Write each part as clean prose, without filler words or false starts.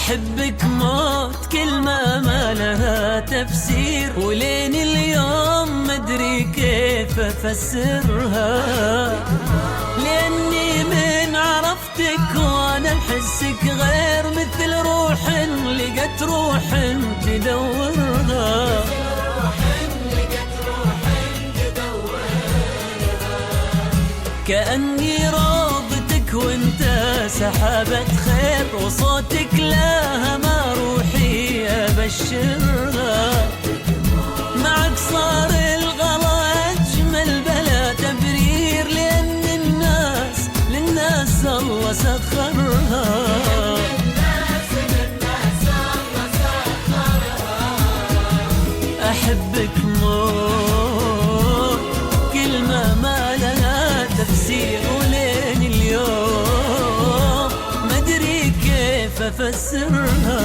أحبك موت كلمة ما لها تفسير، ولين اليوم مدري كيف أفسرها. لأني من عرفتك وأنا أحسك غير، مثل روح لقت روح تدورها. كأني روضتك وانت سحابة خير، وصوتك لها ما روحي أبشرها. معك صار الغلا أجمل بلا تبرير، لأن للناس الله سخرها. أحبك موت كلمة ما لها تفسير، ولين اليوم مدري كيف أفسرها.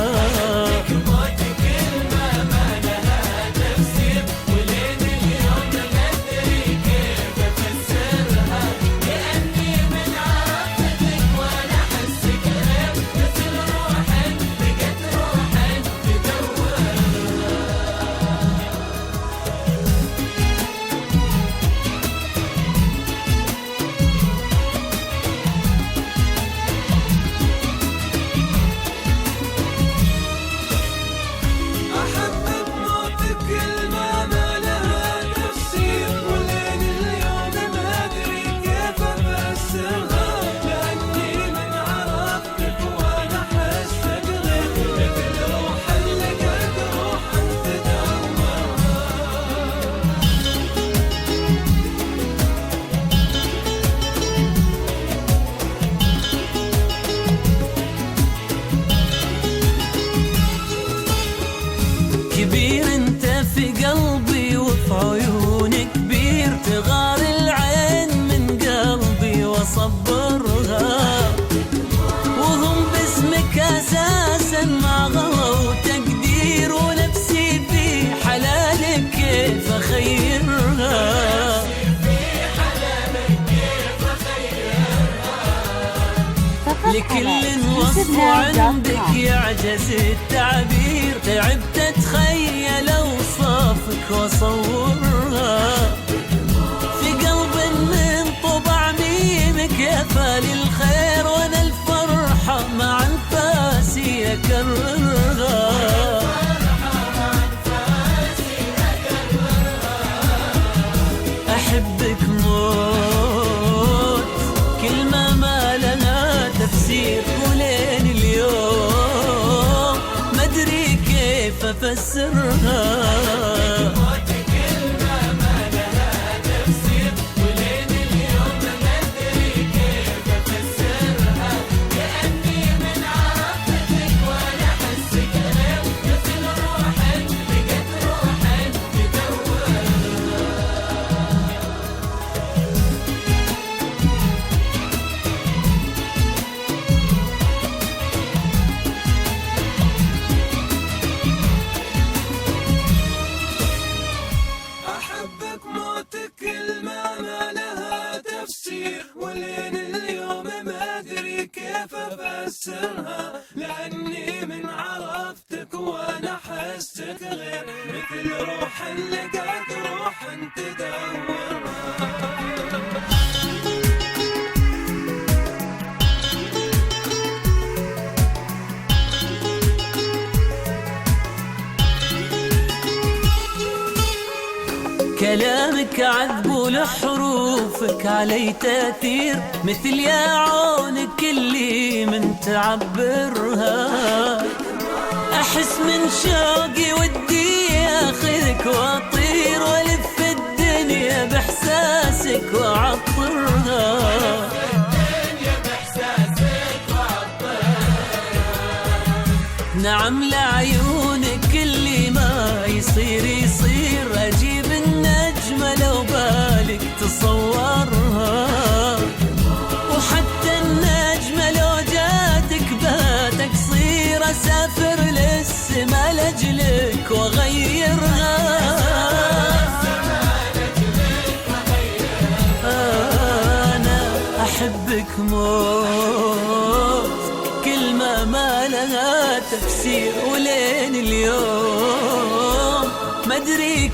كبير انت في قلبي وفي عيونك كبير، تغار العين من قلبي واصبرها. وهم باسمك اساسا مع غلا وتقدير، ونفسي في حلالك كيف اخيرها. لكل وصف عندك يعجز التعبير، تعبت اتخيل اوصافك واصورها. في قلب من طبع ميمك يا فالي الخير، وانا الفرحة مع انفاسي اكررها. احبك موت كلمة ما لها تفسير، ولين اليوم مدري كيف أفسرها. ولين اليوم ما أدري كيف أفسرها، لأني من عرفتك وأنا أحسك غير، مثل روح لقت روح تدورها. كلامك عذب ولحروفك علي تأثير، مثل يا عونك اللي من تعبرها. أحس من شوقي ودي أخذك وأطير، وألف الدنيا بإحساسك وأعطرها. نعم لعيونك اللي ما يصير يصير، أجيب النجمة لو بالك تصورها. وحتى النجمة لو جاتك باتك صير، أسافر للسما لأجلك وأغيرها. أنا أحبك موت كلمة ما لها لها تفسير ولين اليوم مدري